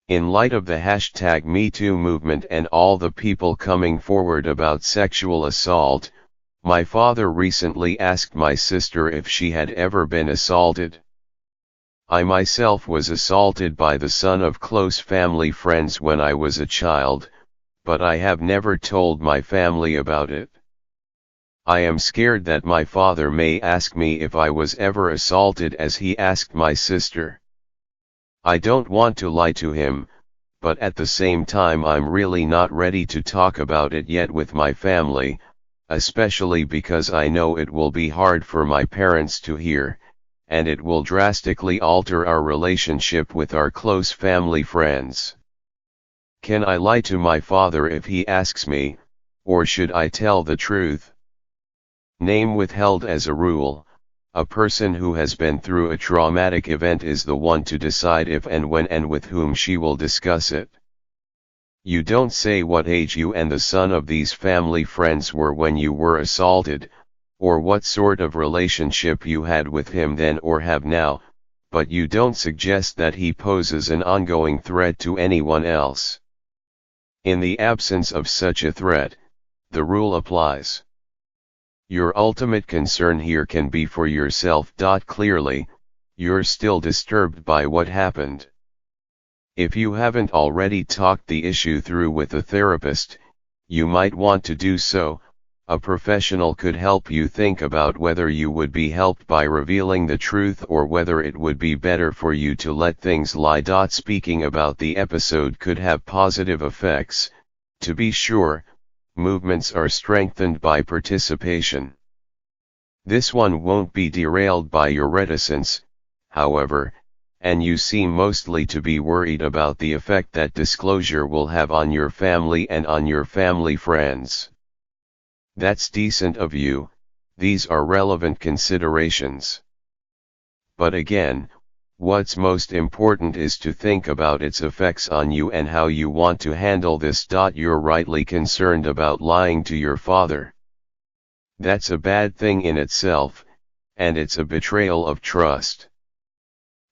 In light of the #MeToo movement and all the people coming forward about sexual assault, my father recently asked my sister if she had ever been assaulted. I myself was assaulted by the son of close family friends when I was a child, but I have never told my family about it. I am scared that my father may ask me if I was ever assaulted as he asked my sister. I don't want to lie to him, but at the same time I'm really not ready to talk about it yet with my family, especially because I know it will be hard for my parents to hear, and it will drastically alter our relationship with our close family friends. Can I lie to my father if he asks me, or should I tell the truth? Name withheld. As a rule, a person who has been through a traumatic event is the one to decide if and when and with whom she will discuss it. You don't say what age you and the son of these family friends were when you were assaulted, or what sort of relationship you had with him then or have now, but you don't suggest that he poses an ongoing threat to anyone else. In the absence of such a threat, the rule applies. Your ultimate concern here can be for yourself. Clearly, you're still disturbed by what happened. If you haven't already talked the issue through with a therapist, you might want to do so. A professional could help you think about whether you would be helped by revealing the truth or whether it would be better for you to let things lie. Speaking about the episode could have positive effects. To be sure, movements are strengthened by participation. This one won't be derailed by your reticence, however, and you seem mostly to be worried about the effect that disclosure will have on your family and on your family friends. That's decent of you. These are relevant considerations. But again, what's most important is to think about its effects on you and how you want to handle this. You're rightly concerned about lying to your father. That's a bad thing in itself, and it's a betrayal of trust.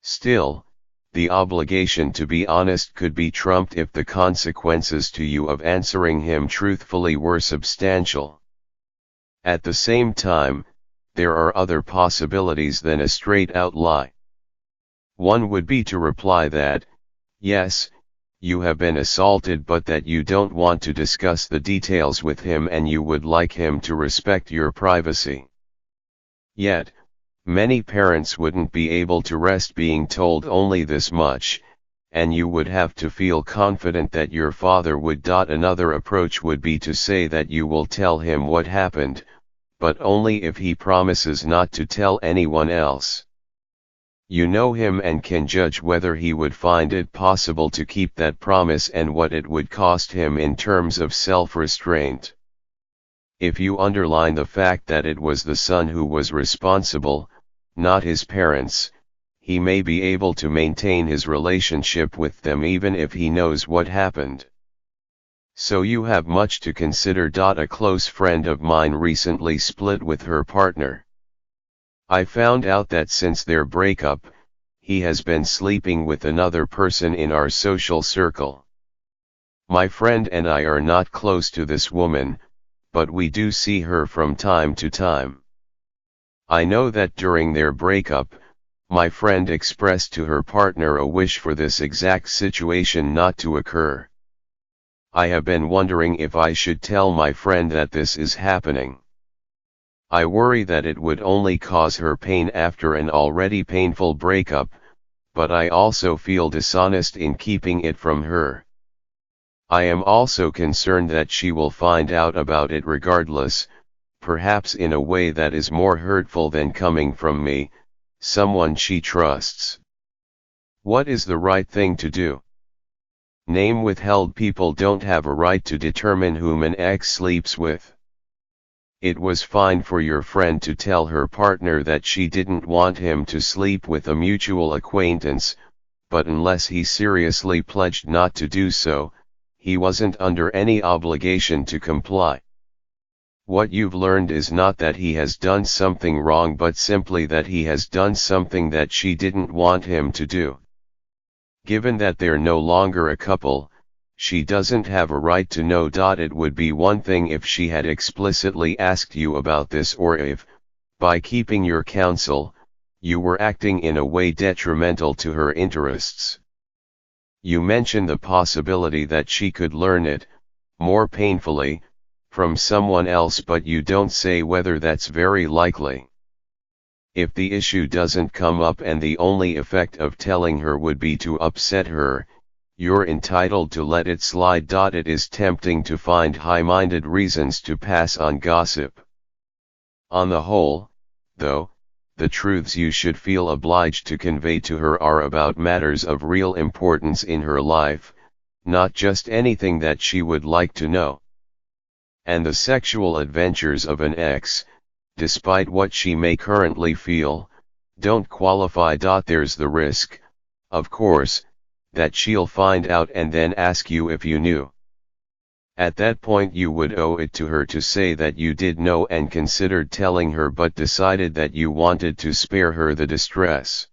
Still, the obligation to be honest could be trumped if the consequences to you of answering him truthfully were substantial. At the same time, there are other possibilities than a straight-out lie. One would be to reply that, yes, you have been assaulted, but that you don't want to discuss the details with him and you would like him to respect your privacy. Yet, many parents wouldn't be able to rest being told only this much, and you would have to feel confident that your father would. Another approach would be to say that you will tell him what happened, but only if he promises not to tell anyone else. You know him and can judge whether he would find it possible to keep that promise and what it would cost him in terms of self-restraint. If you underline the fact that it was the son who was responsible, not his parents, he may be able to maintain his relationship with them even if he knows what happened. So you have much to consider. A close friend of mine recently split with her partner. I found out that since their breakup, he has been sleeping with another person in our social circle. My friend and I are not close to this woman, but we do see her from time to time. I know that during their breakup, my friend expressed to her partner a wish for this exact situation not to occur. I have been wondering if I should tell my friend that this is happening. I worry that it would only cause her pain after an already painful breakup, but I also feel dishonest in keeping it from her. I am also concerned that she will find out about it regardless, perhaps in a way that is more hurtful than coming from me, someone she trusts. What is the right thing to do? Name withheld. People don't have a right to determine whom an ex sleeps with. It was fine for your friend to tell her partner that she didn't want him to sleep with a mutual acquaintance, but unless he seriously pledged not to do so, he wasn't under any obligation to comply. What you've learned is not that he has done something wrong but simply that he has done something that she didn't want him to do. Given that they're no longer a couple, she doesn't have a right to know. It would be one thing if she had explicitly asked you about this, or if, by keeping your counsel, you were acting in a way detrimental to her interests. You mention the possibility that she could learn it, more painfully, from someone else, but you don't say whether that's very likely. If the issue doesn't come up and the only effect of telling her would be to upset her, you're entitled to let it slide. It is tempting to find high-minded reasons to pass on gossip. On the whole, though, the truths you should feel obliged to convey to her are about matters of real importance in her life, not just anything that she would like to know. And the sexual adventures of an ex, despite what she may currently feel, don't qualify. There's the risk, of course, that she'll find out and then ask you if you knew. At that point you would owe it to her to say that you did know and considered telling her, but decided that you wanted to spare her the distress.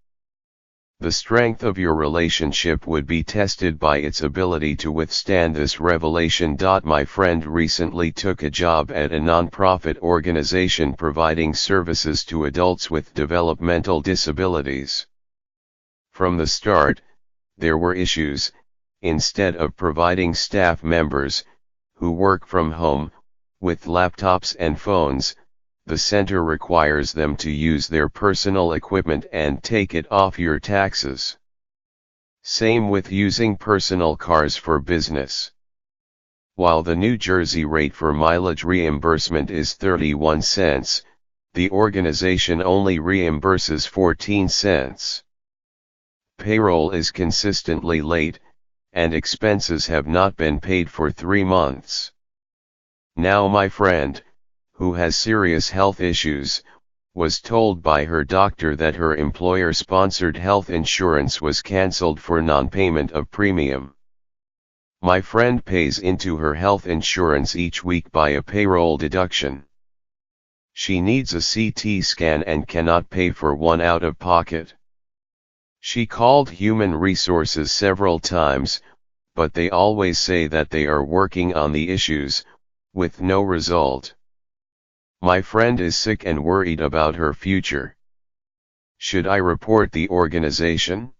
The strength of your relationship would be tested by its ability to withstand this revelation. My friend recently took a job at a non-profit organization providing services to adults with developmental disabilities. From the start, there were issues. Instead of providing staff members, who work from home, with laptops and phones, the center requires them to use their personal equipment and take it off your taxes. Same with using personal cars for business. While the New Jersey rate for mileage reimbursement is 31 cents, the organization only reimburses 14 cents. Payroll is consistently late, and expenses have not been paid for 3 months. Now my friend, who has serious health issues, was told by her doctor that her employer-sponsored health insurance was cancelled for non-payment of premium. My friend pays into her health insurance each week by a payroll deduction. She needs a CT scan and cannot pay for one out of pocket. She called Human Resources several times, but they always say that they are working on the issues, with no result. My friend is sick and worried about her future. Should I report the organization?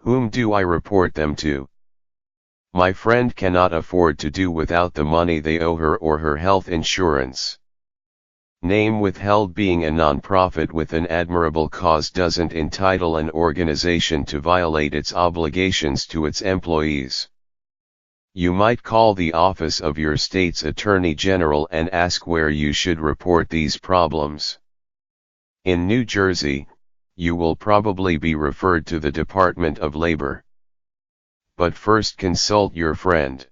Whom do I report them to? My friend cannot afford to do without the money they owe her or her health insurance. Name withheld. Being a nonprofit with an admirable cause doesn't entitle an organization to violate its obligations to its employees. You might call the office of your state's attorney general and ask where you should report these problems. In New Jersey, you will probably be referred to the Department of Labor. But first consult your friend.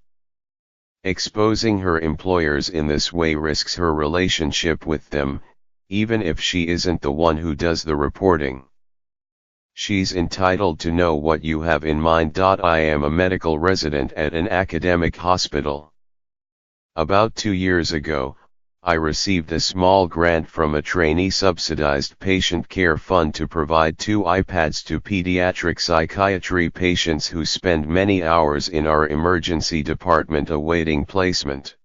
Exposing her employers in this way risks her relationship with them, even if she isn't the one who does the reporting. She's entitled to know what you have in mind. I am a medical resident at an academic hospital. About 2 years ago, I received a small grant from a trainee-subsidized patient care fund to provide 2 iPads to pediatric psychiatry patients who spend many hours in our emergency department awaiting placement.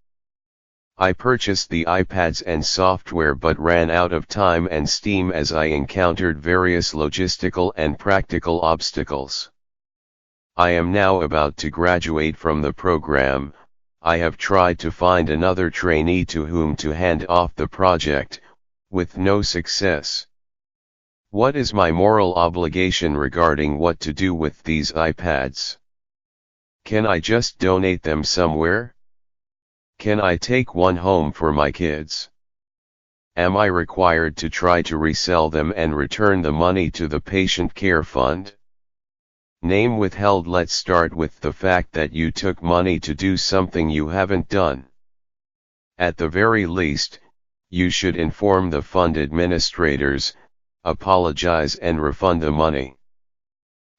I purchased the iPads and software but ran out of time and steam as I encountered various logistical and practical obstacles. I am now about to graduate from the program. I have tried to find another trainee to whom to hand off the project, with no success. What is my moral obligation regarding what to do with these iPads? Can I just donate them somewhere? Can I take one home for my kids? Am I required to try to resell them and return the money to the patient care fund? Name withheld. Let's start with the fact that you took money to do something you haven't done. At the very least, you should inform the fund administrators, apologize and refund the money.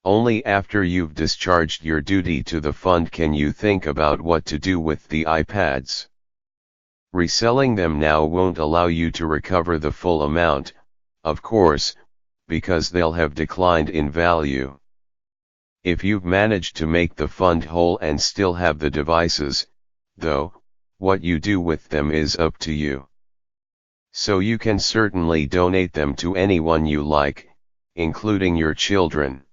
Only after you've discharged your duty to the fund can you think about what to do with the iPads. Reselling them now won't allow you to recover the full amount, of course, because they'll have declined in value. If you've managed to make the fund whole and still have the devices, though, what you do with them is up to you. So you can certainly donate them to anyone you like, including your children.